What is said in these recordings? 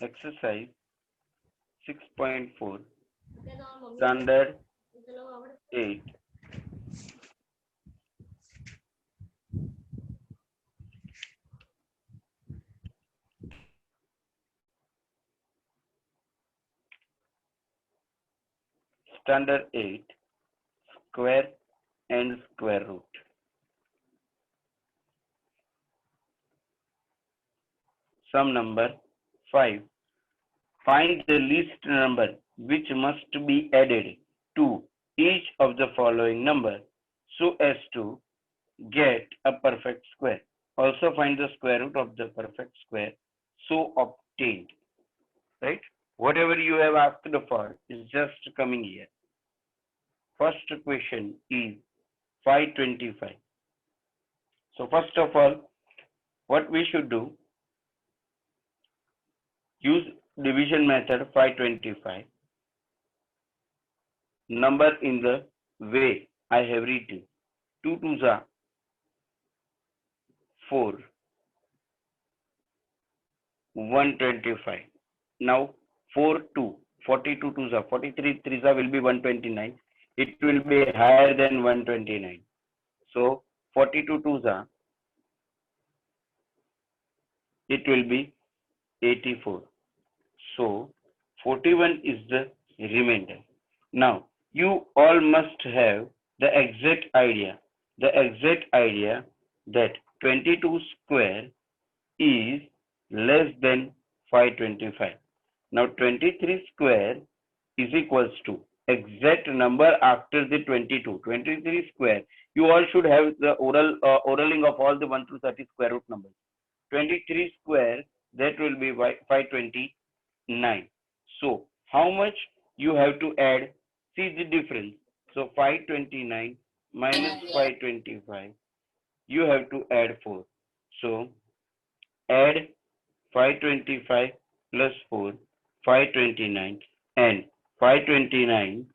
Exercise 6.4, Standard 8. Standard 8, square and square root. Sum number 5. Find the least number which must be added to each of the following number so as to get a perfect square. Also find the square root of the perfect square so obtained. Right? Whatever you have asked for is just coming here. First question is 525. So first of all, what we should do, use division method 525. Number in the way I have written. 2 2s are 4. 125. Now 4 2. 42 2s are 43 3s will be 129. It will be higher than 129. So 42 2s are, it will be 84. So 41 is the remainder. Now you all must have the exact idea that 22 square is less than 525. Now 23 square is equals to exact number after the 22. 23 square. You all should have the oraling of all the 1 to 30 square root numbers. 23 square, that will be 529. So how much you have to add? See the difference. So 529 minus 525, you have to add 4. So add 525 plus 4, 529, and 529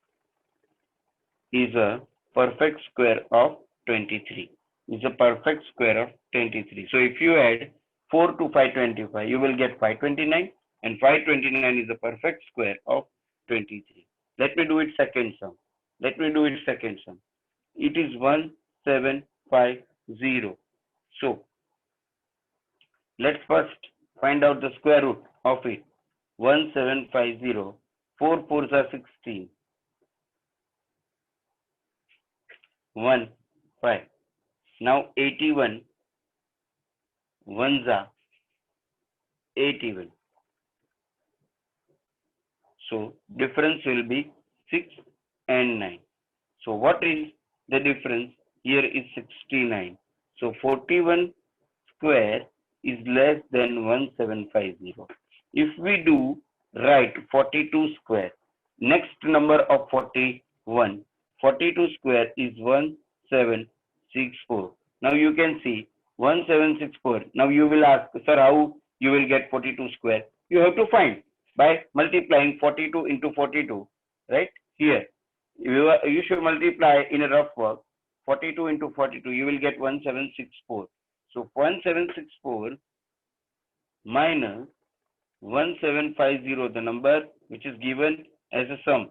is a perfect square of 23. Is a perfect square of 23. So if you add 4 to 525, you will get 529, and 529 is a perfect square of 23. Let me do it second sum. It is 1750. So let's first find out the square root of it. 1750. 4 4s are 16. 1 5. Now 81. 1s are 81. So difference will be 6 and 9. So what is the difference? Here is 69. So 41 square is less than 1750. If we do write 42 square, next number of 41, 42 square is 1764. Now you can see 1764. Now you will ask, sir, how you will get 42 square? You have to find by multiplying 42 into 42, right? Here, you should multiply in a rough work. 42 into 42, you will get 1764. So 1764 minus 1750, the number which is given as a sum.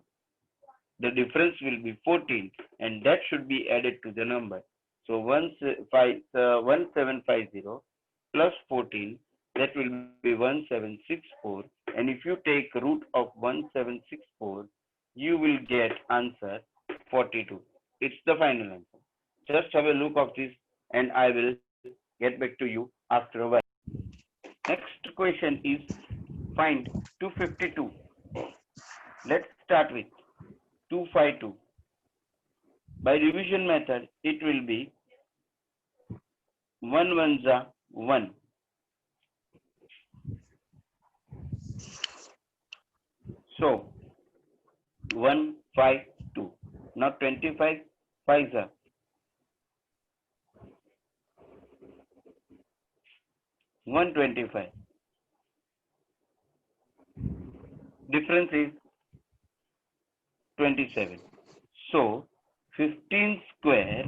The difference will be 14, and that should be added to the number. So 1750 plus 14, that will be 1764. And if you take root of 1764, you will get answer 42. It's the final answer. Just have a look of this, and I will get back to you after a while. Next question is find 252. Let's start with 252. By division method, it will be 1 1s are 1. So 152. Now 25 5s are 125. Difference is 27. So 15 square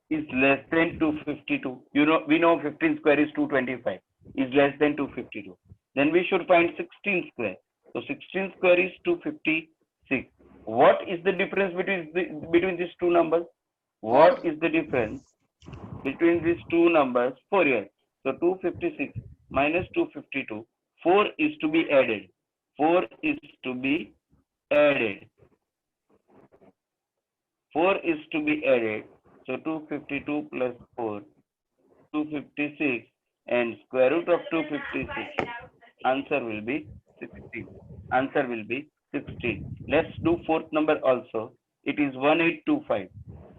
is less than 252. We know 15 square is 225. Is less than 252. then we should find 16 square. So 16 square is 256. What is the difference between these two numbers? What is the difference between these two numbers? 4 years. So 256 minus 252. 4 is to be added. 4 is to be added. 4 is to be added. So 252 plus 4, 256, and square root of 256. Answer will be 16. Answer will be 16. Let's do fourth number also. It is 1825.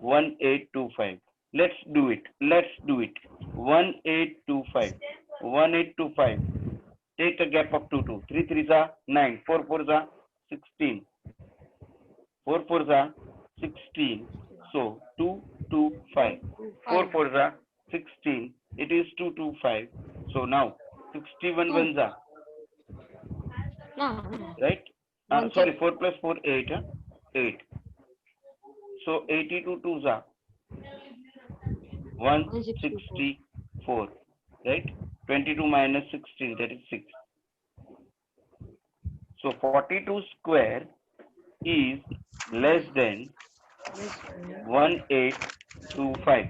1825. Let's do it. Let's do it. 1825. 1825. Take a gap of 2, 2. 3 3s are 9. 4 4s are 16. 4 4s are 16. So 225. 4 4s are 16. It is 225. So now 61 ones are. Right? Sorry, 4 plus 4, 8. 8. So 82 twos are 164. Right? 22 minus 16, that is 6. So 42 square is less than 1825.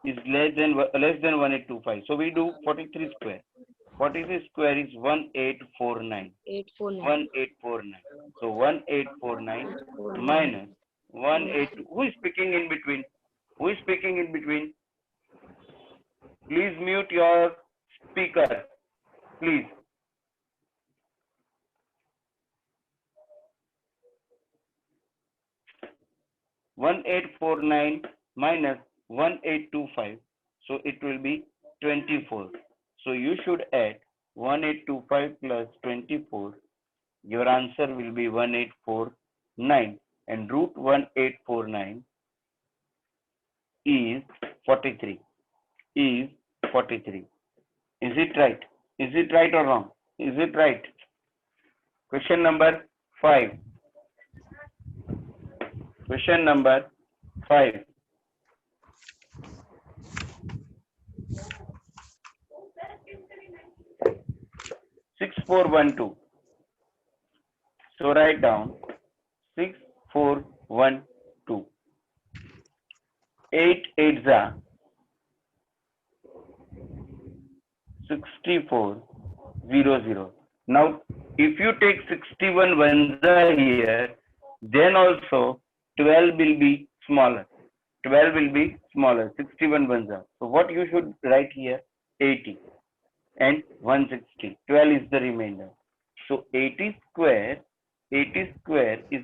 Is less than 1825. So we do 43 square. 43 square is 1849. 1849. So 1849 minus 182. Who is speaking in between? Who is speaking in between? Please mute your speaker. Please. One 1849 minus 1825. So it will be 24. So you should add 1825 plus 24. Your answer will be 1849, and root 1849 is 43. Is 43. Is it right? Is it right or wrong? Is it right? Question number 5. Question number 5. 6412. So write down 6412. 8 8s are 6400. Now, if you take 61 ones are here, then also 12 will be smaller. 12 will be smaller. 61 ones are. So what you should write here? 80 and 160. 12 is the remainder. So 80 square is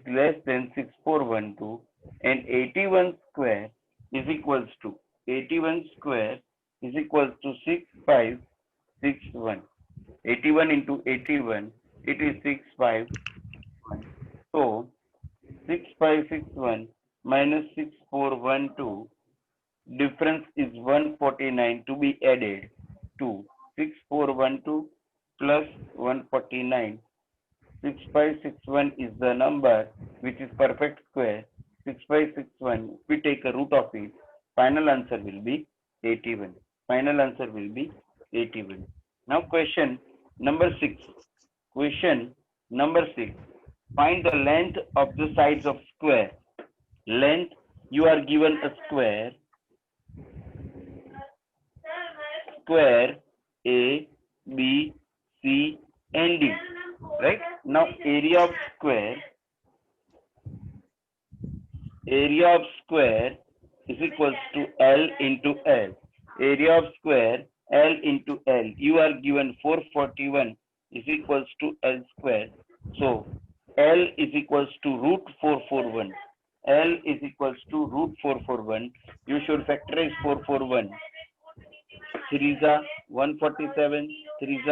less than 6412, and 81 square is equals to 6561. 81 into 81, it is 651. So 6561 minus 6412, difference is 149 to be added to 6412 plus 149. 6561 is the number which is perfect square. 6561, we take a root of it, final answer will be 81. Final answer will be 81. Now question number 6. Question number 6. Find the length of the sides of square. Length, you are given a square. Square A, B, C, and D. Right? Now area of square is equals to L into L. Area of square L into L. You are given 441 is equals to L square. So L is equals to root 441. L is equals to root 441. You should factorize 441. 3 is 147. 3 is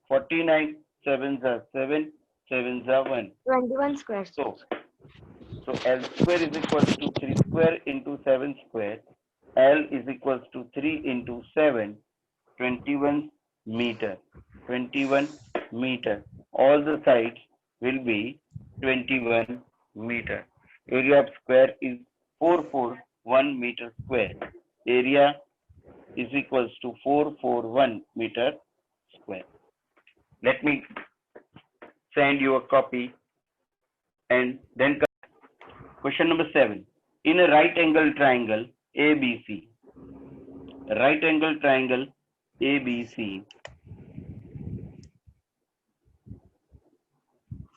49. 7 is 7. 7 is 1. 21 square. So L square is equals to 3 square into 7 square. L is equals to 3 into 7. 21 meter. 21 meter. All the sides will be 21 meter. Area of square is 441 meter square. Area is equals to 441 meter square. Let me send you a copy and then question number 7. In a right angle triangle ABC, right angle triangle ABC,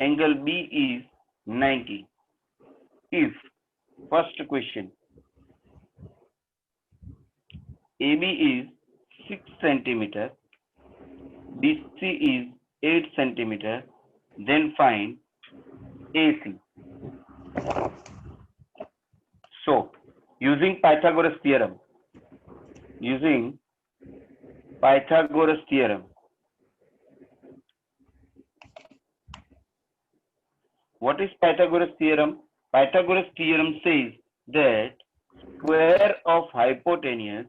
angle B is 90. If, first question, AB is 6 centimeter, BC is 8 centimeter, then find AC. So, using Pythagoras theorem, what is Pythagoras theorem? Pythagoras theorem says that square of hypotenuse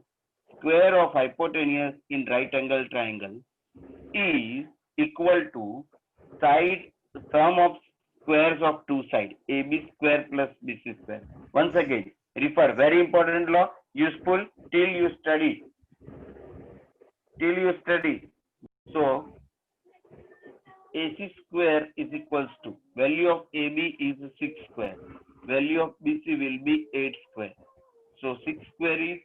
in right angle triangle is equal to sum of squares of two sides, AB square plus BC square. Once again, refer, very important law, useful till you study. So, AC square is equals to, value of AB is 6 square, value of BC will be 8 square. So 6 square is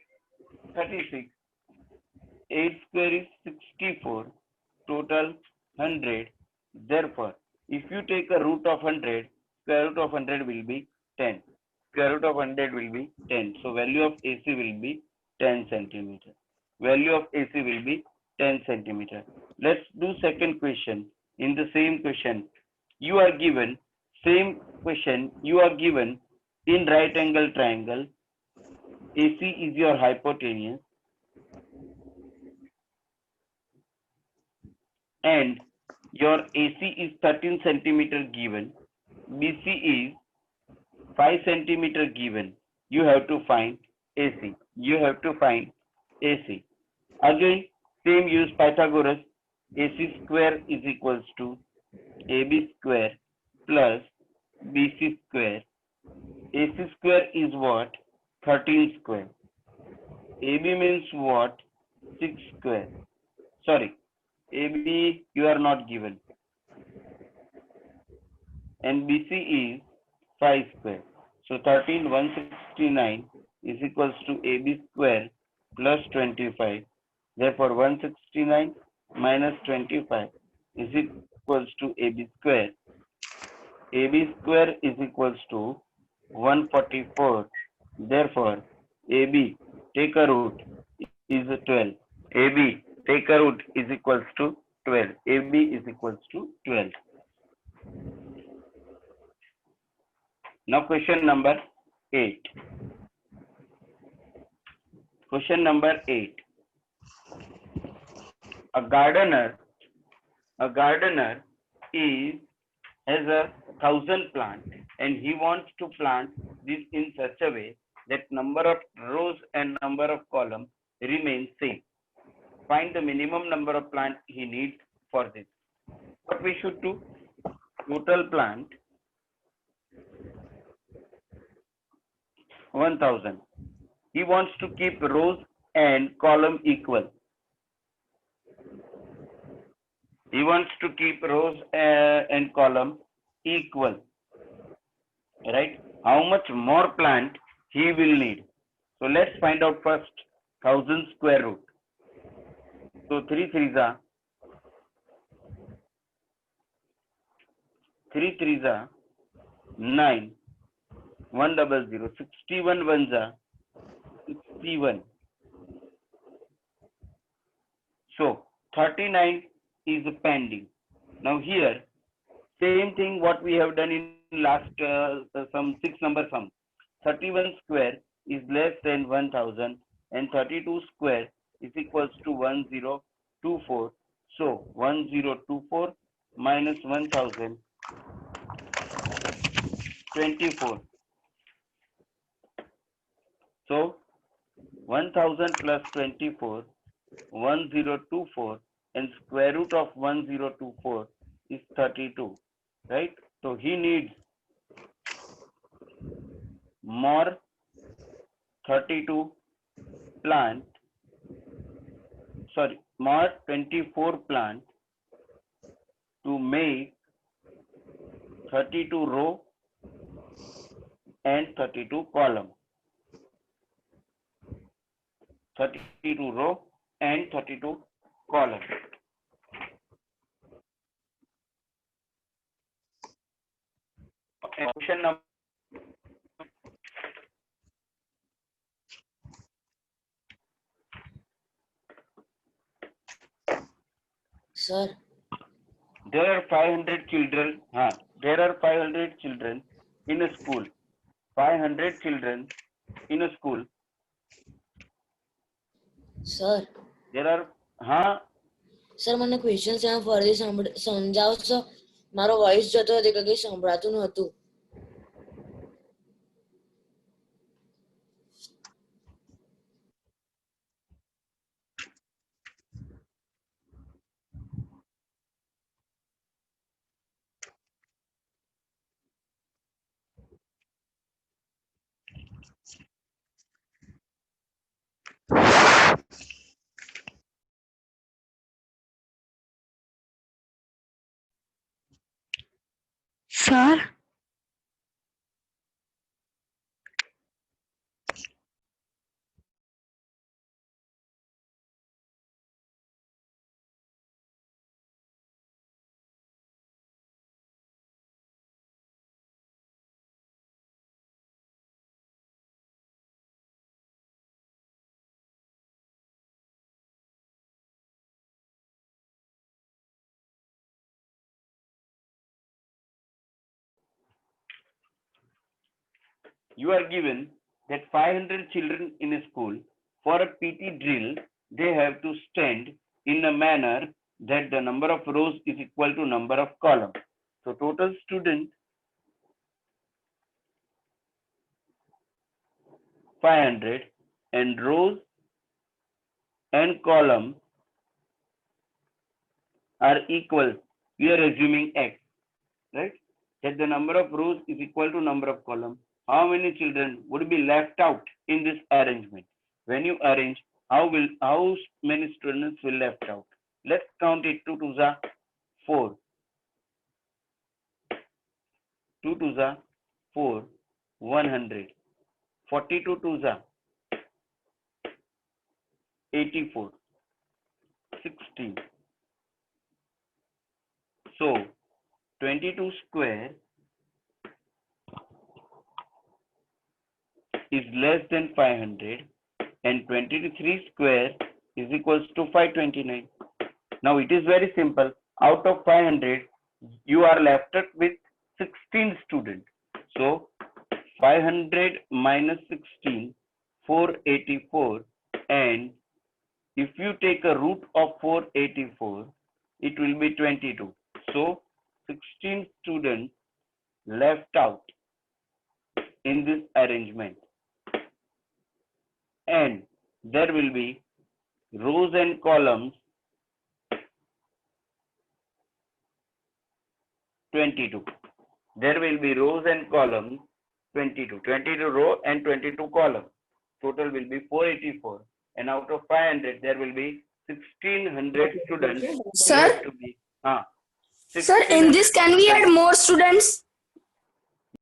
36, 8 square is 64, total 100. Therefore, if you take a root of 100, square root of 100 will be 10. Square root of 100 will be 10. So value of AC will be 10 centimeter. Value of AC will be 10 centimeter. Let's do second question. In the same question, you are given in right angle triangle. AC is your hypotenuse and your AC is 13 centimeter given. BC is 5 centimeter given. You have to find AC. Again, same use Pythagoras. AC square is equals to AB square plus BC square. AC square is what? 13 square. AB means what? 6 square. Sorry, AB you are not given. And BC is 5 square. So 13, 169 is equals to AB square plus 25. Therefore, 169 minus 25 is equals to AB square. AB square is equals to 144. Therefore, AB, take a root, is 12. AB, take a root, is equals to 12. AB is equals to 12. Now question number 8. Question number 8. A gardener has 1,000 plants and he wants to plant this in such a way that number of rows and number of columns remain same. Find the minimum number of plants he needs for this. What we should do? Total plant 1,000. He wants to keep rows and column equal. And column equal. Right? How much more plant he will need? So let's find out first 1,000 square root. So 3 3s are 9, 100, 61 ones are 61. So 39 is pending. Now here, same thing what we have done in last some 6 number sum. 31 square is less than 1,000 and 32 square is equals to 1024. So 1024 minus 1,000, 24. So 1,000 plus 24, 1024, and square root of 1024 is 32, right? So he needs more 32 plant mod 24 plant to make 32 row and 32 column. 32 row and 32 column. Question number. Sir, There are 500 children. There are 500 children in a school. 500 children in a school. sir. There are sir મને question ત્યાં ફરી સમજાવો છો. મારો voice જતો હતો એટલે કંઈ સંભળાતું નહોતું. Sir, you are given that 500 children in a school. For a PT drill, they have to stand in a manner that the number of rows is equal to number of columns. So total student 500 and rows and column are equal. We are assuming X, right? That the number of rows is equal to number of columns. How many children would be left out in this arrangement? When you arrange, how many students will left out? Let's count it. 2 2s are 4. 2 2s are 4. 100. 42 2s are 84. 16. So 22 square is less than 500 and 23 square is equals to 529. Now it is very simple. Out of 500, you are left with 16 students. So 500 minus 16, 484, and if you take a root of 484, it will be 22. So 16 students left out in this arrangement. And there will be rows and columns 22. There will be rows and columns 22. 22 row and 22 columns. Total will be 484. And out of 500, there will be 1600 students. Sir? To be, Sir, in this can we add more students?